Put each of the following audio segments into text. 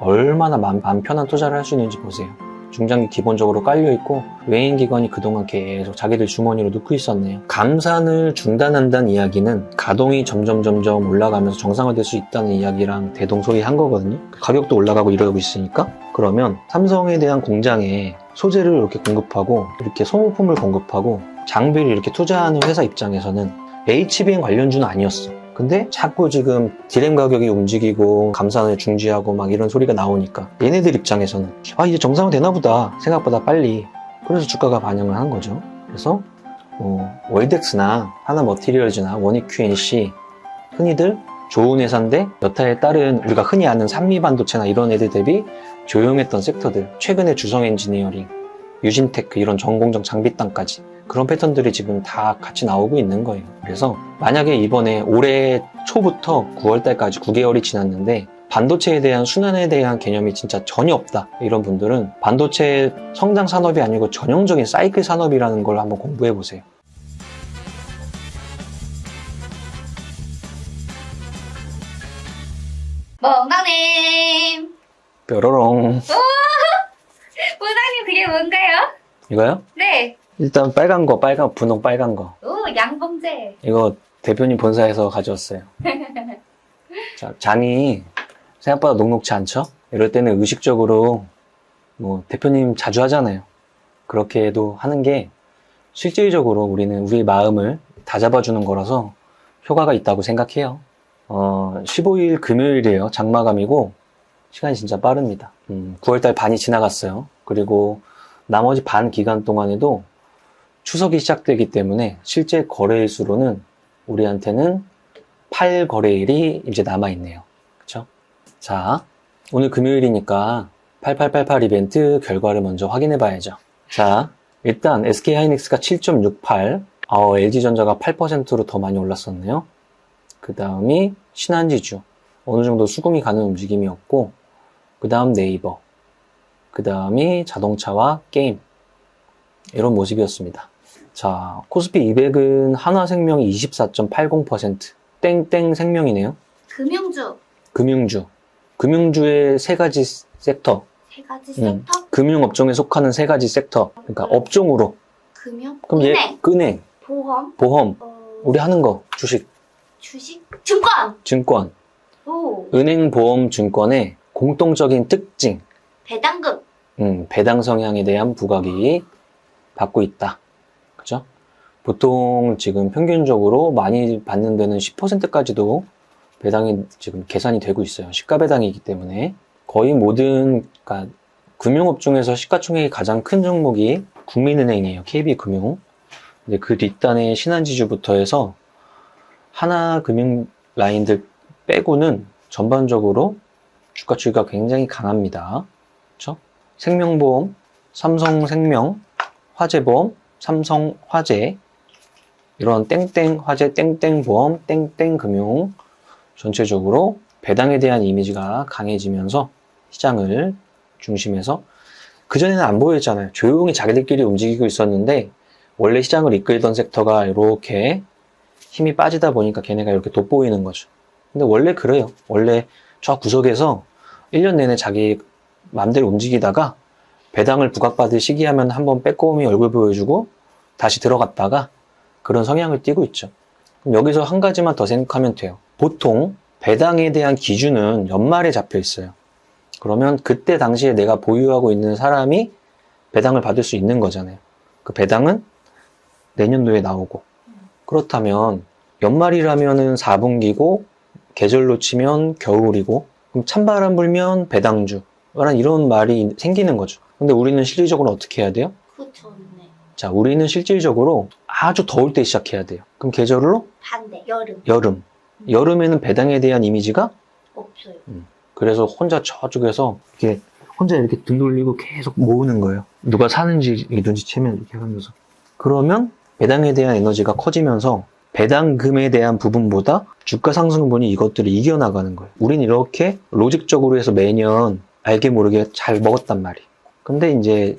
얼마나 마음 편한 투자를 할 수 있는지 보세요. 중장기 기본적으로 깔려있고 외인기관이 그동안 계속 자기들 주머니로 넣고 있었네요. 감산을 중단한다는 이야기는 가동이 점점 올라가면서 정상화될 수 있다는 이야기랑 대동소이한 거거든요. 가격도 올라가고 이러고 있으니까. 그러면 삼성에 대한 공장에 소재를 이렇게 공급하고 이렇게 소모품을 공급하고 장비를 이렇게 투자하는 회사 입장에서는 HBM 관련주는 아니었어. 근데 자꾸 지금 디램 가격이 움직이고 감산을 중지하고 막 이런 소리가 나오니까 얘네들 입장에서는 이제 정상화 되나 보다, 생각보다 빨리. 그래서 주가가 반영을 한 거죠. 그래서 월덱스나 하나머티리얼즈나 원익QNC 흔히들 좋은 회사인데 여타에 따른 우리가 흔히 아는 산미반도체나 이런 애들 대비 조용했던 섹터들, 최근에 주성엔지니어링, 유진테크 이런 전공정 장비땅까지 그런 패턴들이 지금 다 같이 나오고 있는 거예요. 그래서 만약에 이번에 올해 초부터 9월달까지 9개월이 지났는데 반도체에 대한 순환에 대한 개념이 진짜 전혀 없다, 이런 분들은 반도체 성장 산업이 아니고 전형적인 사이클 산업이라는 걸 한번 공부해 보세요. 멍멍님. 뾰로롱. 부장님 그게 뭔가요? 이거요? 네. 일단 빨간 거, 분홍 빨간 거. 오, 양봉제. 이거 대표님 본사에서 가져왔어요. 자, 장이 생각보다 녹록지 않죠? 이럴 때는 의식적으로 대표님 자주 하잖아요. 그렇게 해도 하는 게 실질적으로 우리는 우리 마음을 다잡아주는 거라서 효과가 있다고 생각해요. 15일 금요일이에요. 장마감이고 시간이 진짜 빠릅니다. 9월달 반이 지나갔어요. 그리고 나머지 반 기간 동안에도 추석이 시작되기 때문에 실제 거래일 수로는 우리한테는 8거래일이 이제 남아있네요. 그쵸? 자, 오늘 금요일이니까 8888 이벤트 결과를 먼저 확인해 봐야죠. 자, 일단 SK하이닉스가 7.68, LG전자가 8%로 더 많이 올랐었네요. 그 다음이 신한지주, 어느 정도 수긍이 가는 움직임이었고, 그 다음 네이버, 그 다음이 자동차와 게임, 이런 모습이었습니다. 자, 코스피 200은 한화생명이 24.80%, 땡땡 생명이네요. 금융주. 금융주의 세 가지 섹터. 세 가지 섹터? 금융업종에 속하는 세 가지 섹터. 그러니까 업종으로. 금융? 그럼 은행, 보험? 우리 하는 거, 주식, 증권. 오. 은행, 보험, 증권의 공통적인 특징. 배당금. 배당 성향에 대한 부각이 받고 있다. 그죠? 보통 지금 평균적으로 많이 받는 데는 10%까지도 배당이 지금 계산이 되고 있어요. 시가 배당이기 때문에. 거의 모든, 그러니까 금융업종에서 시가총액이 가장 큰 종목이 국민은행이에요. KB금융. 근데 그 뒷단에 신한지주부터 해서 하나금융 라인들 빼고는 전반적으로 주가 추이가 굉장히 강합니다. 그렇죠? 생명보험, 삼성생명, 화재보험, 삼성화재, 이런 땡땡화재, 땡땡보험, 땡땡금융 전체적으로 배당에 대한 이미지가 강해지면서 시장을 중심해서, 그전에는 안 보였잖아요. 조용히 자기들끼리 움직이고 있었는데 원래 시장을 이끌던 섹터가 이렇게 힘이 빠지다 보니까 걔네가 이렇게 돋보이는 거죠. 근데 원래 그래요. 원래 저 구석에서 1년 내내 자기 맘대로 움직이다가 배당을 부각받을 시기하면 한번 빼꼼히 얼굴 보여주고 다시 들어갔다가 그런 성향을 띠고 있죠. 그럼 여기서 한 가지만 더 생각하면 돼요. 보통 배당에 대한 기준은 연말에 잡혀 있어요. 그러면 그때 당시에 내가 보유하고 있는 사람이 배당을 받을 수 있는 거잖아요. 그 배당은 내년도에 나오고. 그렇다면 연말이라면은 4분기고 계절로 치면 겨울이고, 그럼 찬바람 불면 배당주, 이런 말이 생기는 거죠. 근데 우리는 실질적으로 어떻게 해야 돼요? 그쵸, 네. 자, 우리는 실질적으로 아주 더울 때 시작해야 돼요. 그럼 계절로? 반대, 여름. 여름에는 배당에 대한 이미지가 없어요. 그래서 혼자 저쪽에서 이렇게 혼자 이렇게 등 돌리고 계속 모으는 거예요. 누가 사는지 눈치채면 이렇게 하면서. 그러면 배당에 대한 에너지가 커지면서 배당금에 대한 부분보다 주가 상승분이 이것들을 이겨나가는 거예요. 우린 이렇게 로직적으로 해서 매년 알게 모르게 잘 먹었단 말이에요. 근데 이제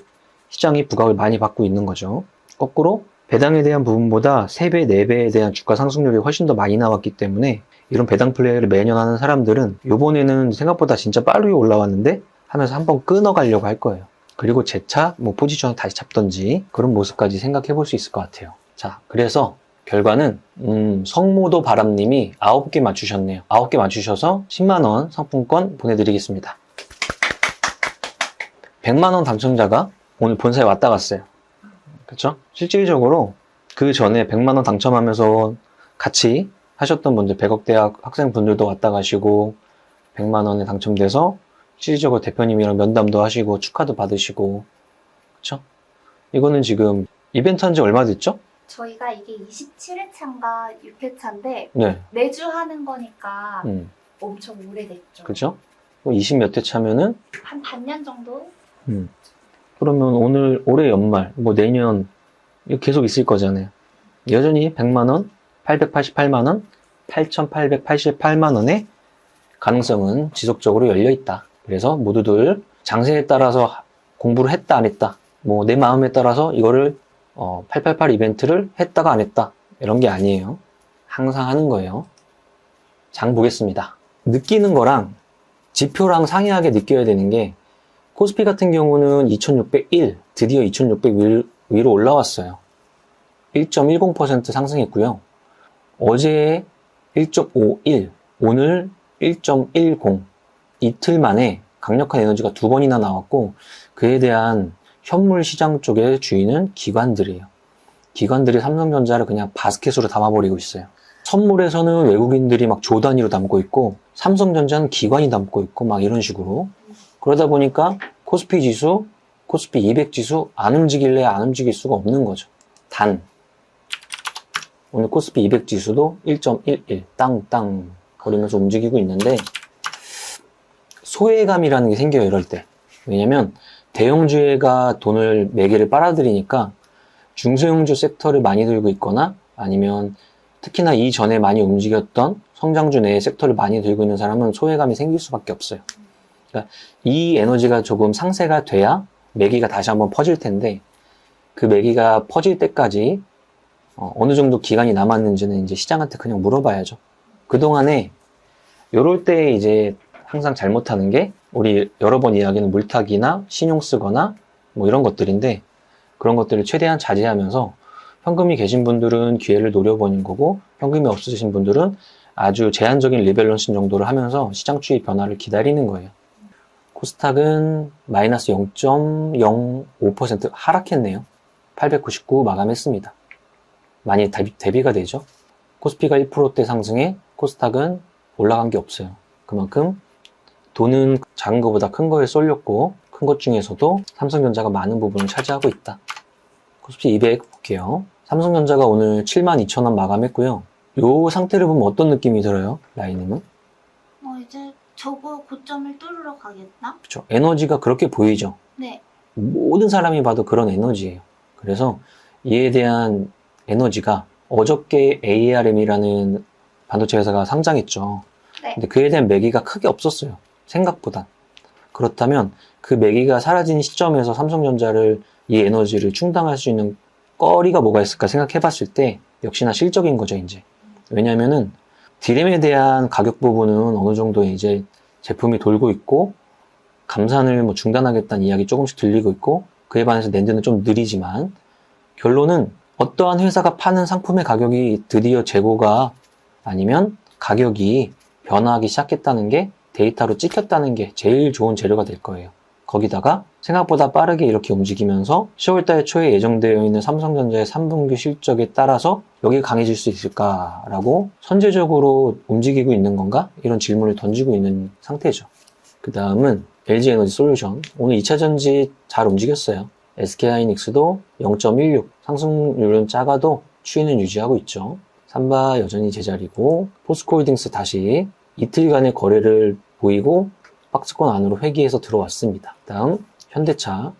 시장이 부각을 많이 받고 있는 거죠. 거꾸로 배당에 대한 부분보다 3배, 4배에 대한 주가 상승률이 훨씬 더 많이 나왔기 때문에 이런 배당 플레이를 매년 하는 사람들은 요번에는 생각보다 진짜 빠르게 올라왔는데 하면서 한번 끊어가려고 할 거예요. 그리고 재차 뭐 포지션을 다시 잡던지 그런 모습까지 생각해 볼 수 있을 것 같아요. 자, 그래서 결과는 성모도 바람님이 9개 맞추셨네요. 9개 맞추셔서 10만원 상품권 보내드리겠습니다. 100만원 당첨자가 오늘 본사에 왔다 갔어요. 그렇죠? 실질적으로 그 전에 100만원 당첨하면서 같이 하셨던 분들, 100억 대학 학생분들도 왔다 가시고 100만원에 당첨돼서 실질적으로 대표님이랑 면담도 하시고 축하도 받으시고, 그렇죠? 이거는 지금 이벤트 한 지 얼마 됐죠? 저희가 이게 27회차인가 6회차인데 네. 매주 하는 거니까 엄청 오래됐죠. 그죠? 20 몇 회 차면은 한 반년 정도? 그러면 올해 연말, 뭐 내년 이거 계속 있을 거잖아요. 여전히 100만원, 888만원, 8,888만원의 가능성은 지속적으로 열려 있다. 그래서 모두들 장세에 따라서 공부를 했다 안 했다, 뭐 내 마음에 따라서 이거를 888 이벤트를 했다가 안 했다 이런 게 아니에요. 항상 하는 거예요. 장 보겠습니다. 느끼는 거랑 지표랑 상이하게 느껴야 되는 게, 코스피 같은 경우는 2601, 드디어 2600 위로 올라왔어요. 1.10% 상승했고요. 어제 1.51, 오늘 1.10, 이틀 만에 강력한 에너지가 2번이나 나왔고, 그에 대한 현물 시장 쪽의 주인은 기관들이에요. 기관들이 삼성전자를 그냥 바스켓으로 담아버리고 있어요. 선물에서는 외국인들이 막 조 단위로 담고 있고, 삼성전자는 기관이 담고 있고 막 이런 식으로. 그러다 보니까 코스피 지수, 코스피 200 지수 안 움직일래 안 움직일 수가 없는 거죠. 단 오늘 코스피 200 지수도 1.11 땅땅 거리면서 움직이고 있는데, 소외감이라는 게 생겨요, 이럴 때. 왜냐면 대형주회가 돈을 매개를 빨아들이니까 중소형주 섹터를 많이 들고 있거나, 아니면 특히나 이전에 많이 움직였던 성장주 내의 섹터를 많이 들고 있는 사람은 소외감이 생길 수밖에 없어요. 그러니까 이 에너지가 조금 상쇄가 돼야 매기가 다시 한번 퍼질 텐데, 그 매기가 퍼질 때까지 어느 정도 기간이 남았는지는 이제 시장한테 그냥 물어봐야죠. 그동안에 요럴 때 이제 항상 잘못하는 게, 우리 여러 번 이야기하는 물타기나 신용 쓰거나 뭐 이런 것들인데, 그런 것들을 최대한 자제하면서 현금이 계신 분들은 기회를 노려보는 거고, 현금이 없으신 분들은 아주 제한적인 리밸런싱 정도를 하면서 시장 추이 변화를 기다리는 거예요. 코스닥은 마이너스 0.05% 하락했네요. 899 마감했습니다. 많이 대비가 되죠. 코스피가 1%대 상승에 코스닥은 올라간 게 없어요. 그만큼 돈은 작은 것보다 큰 거에 쏠렸고, 큰 것 중에서도 삼성전자가 많은 부분을 차지하고 있다. 코스피 200 볼게요. 삼성전자가 오늘 72,000원 마감했고요. 요 상태를 보면 어떤 느낌이 들어요, 라이님은? 이제 저거 고점을 뚫으러 가겠나? 그렇죠. 에너지가 그렇게 보이죠. 네. 모든 사람이 봐도 그런 에너지예요. 그래서 이에 대한 에너지가, 어저께 ARM이라는 반도체 회사가 상장했죠. 네. 근데 그에 대한 매기가 크게 없었어요, 생각보다. 그렇다면 그 매기가 사라진 시점에서 삼성전자를, 이 에너지를 충당할 수 있는 거리가 뭐가 있을까 생각해 봤을 때 역시나 실적인 거죠, 이제. 왜냐면은 디램에 대한 가격 부분은 어느 정도 이제 제품이 돌고 있고, 감산을 뭐 중단하겠다는 이야기 조금씩 들리고 있고, 그에 반해서 낸드는 좀 느리지만, 결론은 어떠한 회사가 파는 상품의 가격이 드디어 재고가, 아니면 가격이 변화하기 시작했다는 게, 데이터로 찍혔다는 게 제일 좋은 재료가 될 거예요. 거기다가 생각보다 빠르게 이렇게 움직이면서 10월달 초에 예정되어 있는 삼성전자의 3분기 실적에 따라서 여기가 강해질 수 있을까라고 선제적으로 움직이고 있는 건가? 이런 질문을 던지고 있는 상태죠. 그 다음은 LG에너지솔루션. 오늘 2차전지 잘 움직였어요. SK하이닉스도 0.16, 상승률은 작아도 추이는 유지하고 있죠. 삼바 여전히 제자리고, 포스코홀딩스 다시 이틀간의 거래를 보이고 박스권 안으로 회귀해서 들어왔습니다. 다음 현대차,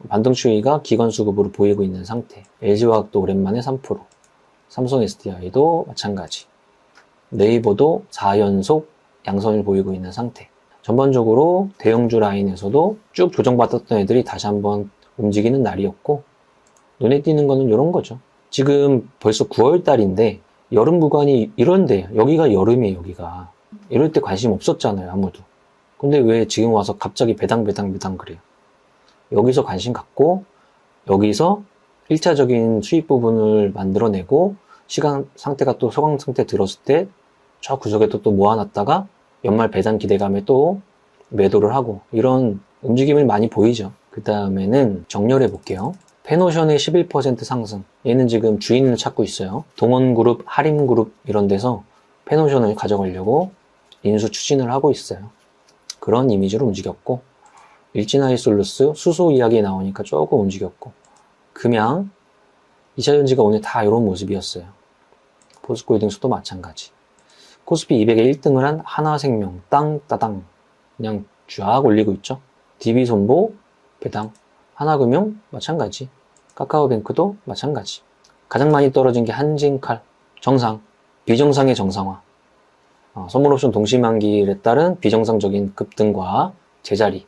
반등 추이가 기관 수급으로 보이고 있는 상태. LG화학도 오랜만에 3%, 삼성 SDI도 마찬가지. 네이버도 4연속 양선을 보이고 있는 상태. 전반적으로 대형주 라인에서도 쭉 조정받았던 애들이 다시 한번 움직이는 날이었고, 눈에 띄는 거는 이런 거죠. 지금 벌써 9월 달인데 여름 구간이 이런데, 여기가 여름이에요, 여기가. 이럴 때 관심 없었잖아요, 아무도. 근데 왜 지금 와서 갑자기 배당 그래요? 여기서 관심 갖고, 여기서 1차적인 수익 부분을 만들어내고, 시간 상태가 또 소강 상태 들었을 때, 저 구석에 또 모아놨다가, 연말 배당 기대감에 또 매도를 하고, 이런 움직임을 많이 보이죠. 그 다음에는 정렬해 볼게요. 페노션의 11% 상승. 얘는 지금 주인을 찾고 있어요. 동원그룹, 하림그룹 이런 데서 페노션을 가져가려고 인수 추진을 하고 있어요. 그런 이미지로 움직였고, 일진하이솔루스 수소 이야기 나오니까 조금 움직였고, 금양, 2차전지가 오늘 다 이런 모습이었어요. 포스코홀딩스도 마찬가지. 코스피 200에 1등을 한 하나생명, 땅따당 그냥 쫙 올리고 있죠. DB손보, 배당, 하나금융 마찬가지, 카카오뱅크도 마찬가지. 가장 많이 떨어진 게 한진칼, 정상, 비정상의 정상화. 선물옵션 동시만기일에 따른 비정상적인 급등과 제자리.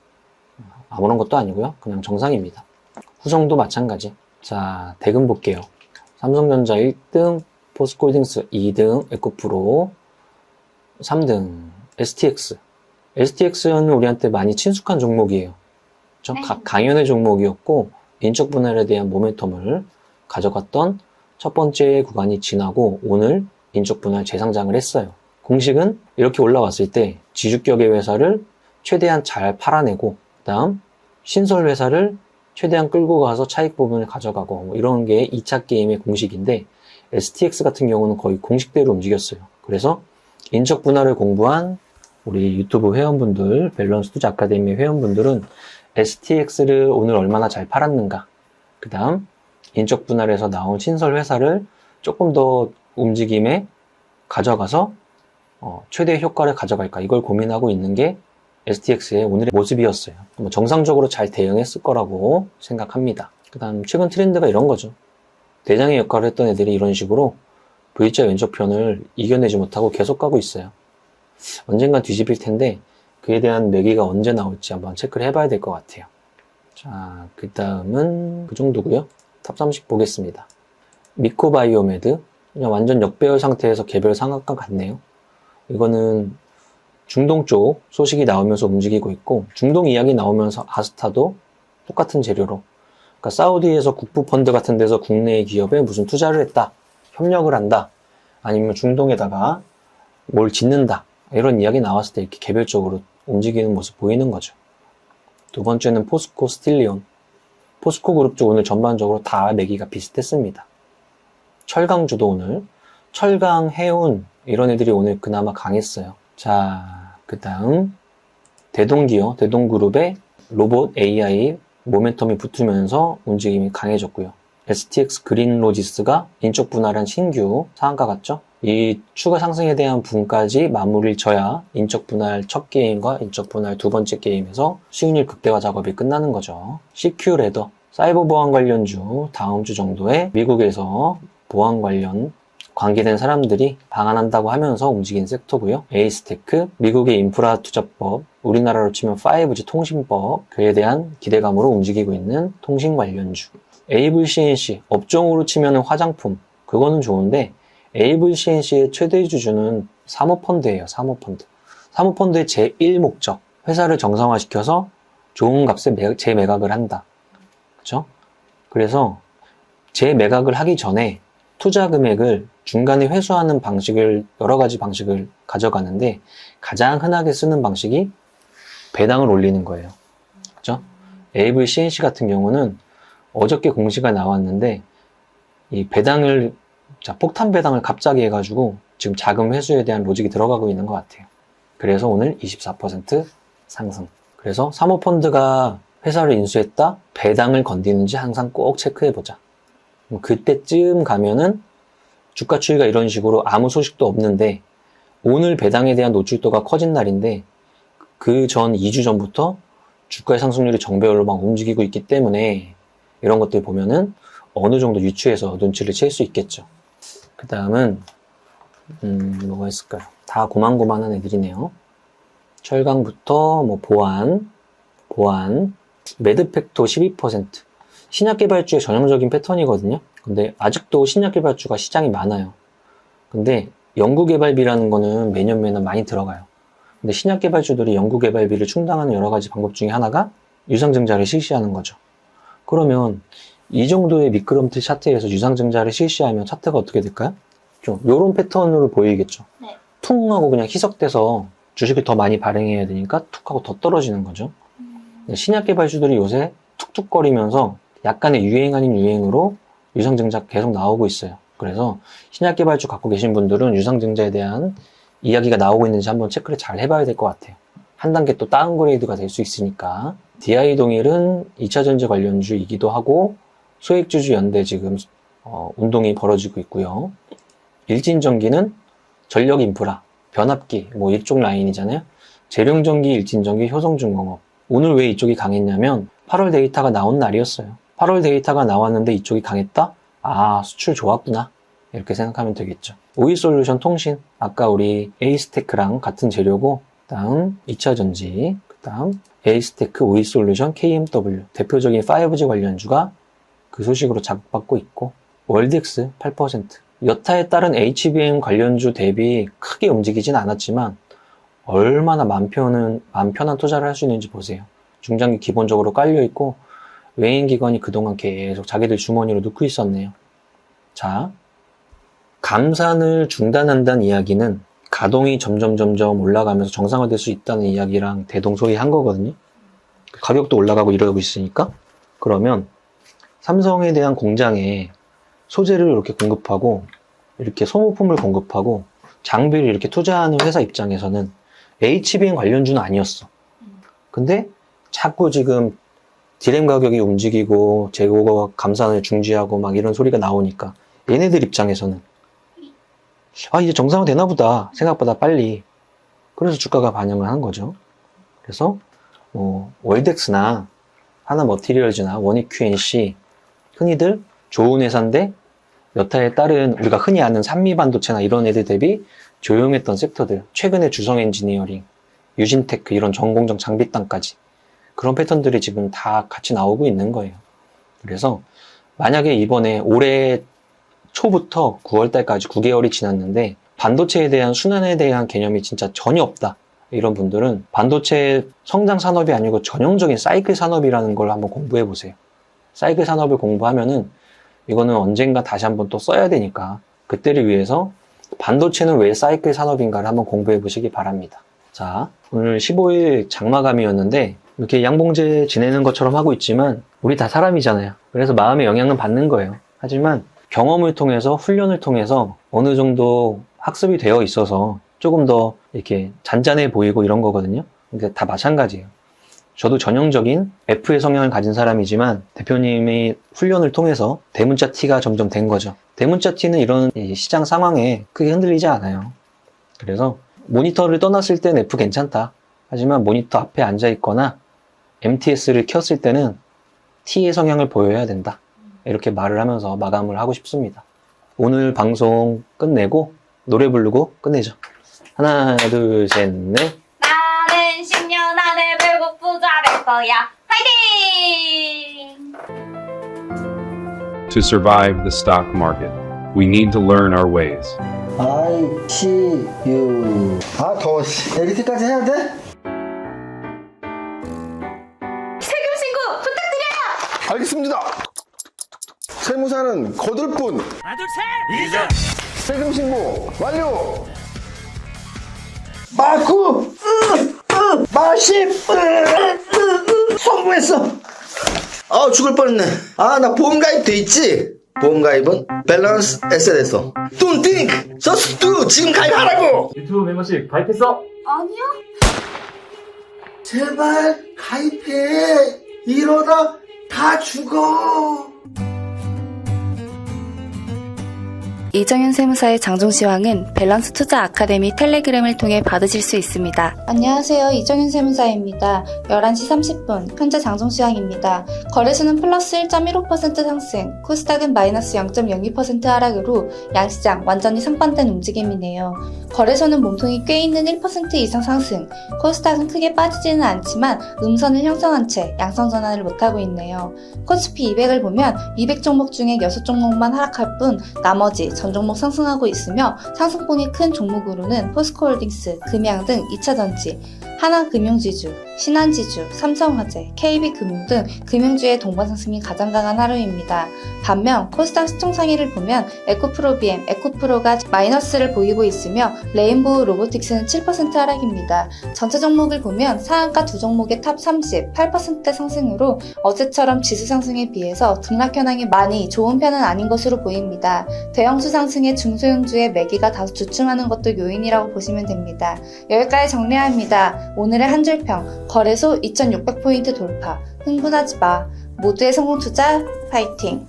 아무런 것도 아니고요. 그냥 정상입니다. 후성도 마찬가지. 자, 대금 볼게요. 삼성전자 1등, 포스코홀딩스 2등, 에코프로 3등, STX. STX는 우리한테 많이 친숙한 종목이에요. 그렇죠? 네. 강연의 종목이었고, 인적 분할에 대한 모멘텀을 가져갔던 첫 번째 구간이 지나고 오늘 인적 분할 재상장을 했어요. 공식은 이렇게 올라왔을 때 지주격의 회사를 최대한 잘 팔아내고, 그 다음 신설 회사를 최대한 끌고 가서 차익 부분을 가져가고, 뭐 이런 게 2차 게임의 공식인데, STX 같은 경우는 거의 공식대로 움직였어요. 그래서 인적 분할을 공부한 우리 유튜브 회원분들, 밸런스 투자 아카데미 회원분들은 STX를 오늘 얼마나 잘 팔았는가, 그 다음 인적 분할에서 나온 신설 회사를 조금 더 움직임에 가져가서 최대 효과를 가져갈까, 이걸 고민하고 있는 게 STX의 오늘의 모습이었어요. 정상적으로 잘 대응했을 거라고 생각합니다. 그 다음 최근 트렌드가 이런 거죠. 대장의 역할을 했던 애들이 이런 식으로 V자 왼쪽편을 이겨내지 못하고 계속 가고 있어요. 언젠간 뒤집힐 텐데 그에 대한 매기가 언제 나올지 한번 체크를 해봐야 될 것 같아요. 자, 그 다음은 그 정도고요. 탑 30 보겠습니다. 미코바이오메드, 그냥 완전 역배열 상태에서 개별 상한가 같네요. 이거는 중동 쪽 소식이 나오면서 움직이고 있고, 중동 이야기 나오면서 아스타도 똑같은 재료로, 그러니까 사우디에서 국부펀드 같은 데서 국내의 기업에 무슨 투자를 했다, 협력을 한다, 아니면 중동에다가 뭘 짓는다, 이런 이야기 나왔을 때 이렇게 개별적으로 움직이는 모습 보이는 거죠. 두 번째는 포스코 스틸리온. 포스코 그룹 쪽 오늘 전반적으로 다 매기가 비슷했습니다. 철강주도 오늘, 철강, 해운 이런 애들이 오늘 그나마 강했어요. 자, 그 다음 대동기업, 대동그룹의 로봇 AI 모멘텀이 붙으면서 움직임이 강해졌고요. STX 그린로지스가 인적 분할한 신규 상한가 같죠? 이 추가 상승에 대한 부분까지 마무리를 져야 인적 분할 첫 게임과 인적 분할 두 번째 게임에서 수익률 극대화 작업이 끝나는 거죠. CQ 레더, 사이버 보안 관련주 다음 주 정도에 미국에서 보안 관련 관계된 사람들이 방한한다고 하면서 움직인 섹터고요. 에이스테크, 미국의 인프라 투자법, 우리나라로 치면 5G 통신법, 그에 대한 기대감으로 움직이고 있는 통신 관련주. 에이블 CNC, 업종으로 치면 화장품, 그거는 좋은데 에이블 CNC의 최대 주주는 사모펀드예요. 사모펀드. 사모펀드의 제1목적, 회사를 정상화시켜서 좋은 값에 재매각을 한다. 그렇죠? 그래서 재매각을 하기 전에 투자 금액을 중간에 회수하는 방식을, 여러 가지 방식을 가져가는데 가장 흔하게 쓰는 방식이 배당을 올리는 거예요. 그렇죠? 에이블 CNC 같은 경우는 어저께 공시가 나왔는데 이 배당을, 자, 폭탄 배당을 갑자기 해가지고 지금 자금 회수에 대한 로직이 들어가고 있는 것 같아요. 그래서 오늘 24% 상승. 그래서 사모펀드가 회사를 인수했다, 배당을 건디는지 항상 꼭 체크해보자. 그때쯤 가면은 주가 추이가 이런 식으로 아무 소식도 없는데 오늘 배당에 대한 노출도가 커진 날인데 그 전 2주 전부터 주가의 상승률이 정배열로 막 움직이고 있기 때문에 이런 것들 보면은 어느 정도 유추해서 눈치를 챌 수 있겠죠. 그 다음은 뭐가 있을까요? 다 고만고만한 애들이네요. 철강부터 뭐 보안, 매드팩토 12%. 신약개발주의 전형적인 패턴이거든요. 근데 아직도 신약개발주가 시장이 많아요. 근데 연구개발비라는 거는 매년 많이 들어가요. 근데 신약개발주들이 연구개발비를 충당하는 여러 가지 방법 중에 하나가 유상증자를 실시하는 거죠. 그러면 이 정도의 미끄럼틀 차트에서 유상증자를 실시하면 차트가 어떻게 될까요? 좀 요런 패턴으로 보이겠죠. 네. 퉁 하고 그냥 희석돼서 주식을 더 많이 발행해야 되니까 툭 하고 더 떨어지는 거죠. 신약개발주들이 요새 툭툭거리면서 약간의 유행 아닌 유행으로 유상증자 계속 나오고 있어요. 그래서 신약개발주 갖고 계신 분들은 유상증자에 대한 이야기가 나오고 있는지 한번 체크를 잘 해봐야 될 것 같아요. 한 단계 또 다운그레이드가 될 수 있으니까. DI동일은 2차전지 관련주이기도 하고 소액주주 연대 지금 운동이 벌어지고 있고요. 일진전기는 전력인프라, 변압기 뭐 이쪽 라인이잖아요. 재룡전기, 일진전기, 효성중공업. 오늘 왜 이쪽이 강했냐면 8월 데이터가 나온 날이었어요. 8월 데이터가 나왔는데 이쪽이 강했다? 아, 수출 좋았구나. 이렇게 생각하면 되겠죠. 오이솔루션 통신, 아까 우리 에이스테크랑 같은 재료고, 그 다음 2차전지, 그 다음 에이스테크, 오이솔루션, KMW 대표적인 5G 관련주가 그 소식으로 자극받고 있고, 월덱스 8%. 여타에 따른 HBM 관련주 대비 크게 움직이진 않았지만 얼마나 맘 편한 투자를 할 수 있는지 보세요. 중장기 기본적으로 깔려있고 외인기관이 그동안 계속 자기들 주머니로 넣고 있었네요. 자, 감산을 중단한다는 이야기는 가동이 점점 올라가면서 정상화될 수 있다는 이야기랑 대동소이한 거거든요. 가격도 올라가고 이러고 있으니까. 그러면 삼성에 대한 공장에 소재를 이렇게 공급하고 이렇게 소모품을 공급하고 장비를 이렇게 투자하는 회사 입장에서는 HBM 관련주는 아니었어. 근데 자꾸 지금 디램 가격이 움직이고 재고 감산을 중지하고 막 이런 소리가 나오니까 얘네들 입장에서는 아, 이제 정상화 되나 보다. 생각보다 빨리. 그래서 주가가 반영을 한 거죠. 그래서 월덱스나 하나머티리얼즈나 원익QNC 흔히들 좋은 회사인데 여타에 따른 우리가 흔히 아는 산미반도체나 이런 애들 대비 조용했던 섹터들, 최근에 주성엔지니어링, 유진테크 이런 전공정 장비땅까지 그런 패턴들이 지금 다 같이 나오고 있는 거예요. 그래서 만약에 이번에 올해 초부터 9월달까지 9개월이 지났는데 반도체에 대한 순환에 대한 개념이 진짜 전혀 없다. 이런 분들은 반도체 성장 산업이 아니고 전형적인 사이클 산업이라는 걸 한번 공부해 보세요. 사이클 산업을 공부하면은 이거는 언젠가 다시 한번 또 써야 되니까 그때를 위해서 반도체는 왜 사이클 산업인가를 한번 공부해 보시기 바랍니다. 자, 오늘 15일 장마감이었는데 이렇게 양봉제 지내는 것처럼 하고 있지만 우리 다 사람이잖아요. 그래서 마음의 영향은 받는 거예요. 하지만 경험을 통해서 훈련을 통해서 어느 정도 학습이 되어 있어서 조금 더 이렇게 잔잔해 보이고 이런 거거든요. 근데 다 마찬가지예요. 저도 전형적인 F의 성향을 가진 사람이지만 대표님이 훈련을 통해서 대문자 T가 점점 된 거죠. 대문자 T는 이런 시장 상황에 크게 흔들리지 않아요. 그래서 모니터를 떠났을 땐 F 괜찮다. 하지만 모니터 앞에 앉아 있거나 MTS를 켰을 때는 T의 성향을 보여야 된다. 이렇게 말을 하면서 마감을 하고 싶습니다. 오늘 방송 끝내고 노래 부르고 끝내죠. 하나, 둘, 셋, 넷. 나는 10년 안에 배고 부자 될 거야. 화이팅! To survive the stock market, we need to learn our ways. I see you. 아, 더워. 에디트까지 해야 돼? 세금 신고 부탁드려요! 알겠습니다. 세무사는 거둘 뿐. 하나 둘 셋! 세금 신고 완료. 마구 마십 성공했어. 아, 죽을 뻔했네. 아, 나 보험가입 돼 있지? 보험가입은 밸런스 에셋에서 Don't think, just do. 지금 가입하라고. 유튜브 멤버십 가입했어? 아니요? 제발 가입해. 이러다 다 죽어. 이정현 세무사의 장종시황은 밸런스 투자 아카데미 텔레그램을 통해 받으실 수 있습니다. 안녕하세요. 이정윤 세무사입니다. 11시 30분, 현재 장종시황입니다. 거래소는 플러스 1.15% 상승, 코스닥은 마이너스 0.02% 하락으로 양시장 완전히 선반된 움직임이네요. 거래소는 몸통이 꽤 있는 1% 이상 상승, 코스닥은 크게 빠지지는 않지만 음선을 형성한 채 양성 전환을 못하고 있네요. 코스피 200을 보면 200종목 중에 6종목만 하락할 뿐 나머지 전 종목 상승하고 있으며 상승폭이 큰 종목으로는 포스코홀딩스, 금양 등 2차전지, 하나금융지주, 신한지주, 삼성화재, KB금융 등 금융주의 동반 상승이 가장 강한 하루입니다. 반면 코스닥 시총상위를 보면 에코프로비엠, 에코프로가 마이너스를 보이고 있으며 레인보우 로보틱스는 7% 하락입니다. 전체 종목을 보면 상한가 두 종목의 탑 30, 8%대 상승으로 어제처럼 지수 상승에 비해서 등락 현황이 많이 좋은 편은 아닌 것으로 보입니다. 대형주 상승에 중소형주의 매기가 다소 주춤하는 것도 요인이라고 보시면 됩니다. 여기까지 정리합니다. 오늘의 한 줄평, 거래소 2600포인트 돌파, 흥분하지 마. 모두의 성공 투자, 파이팅!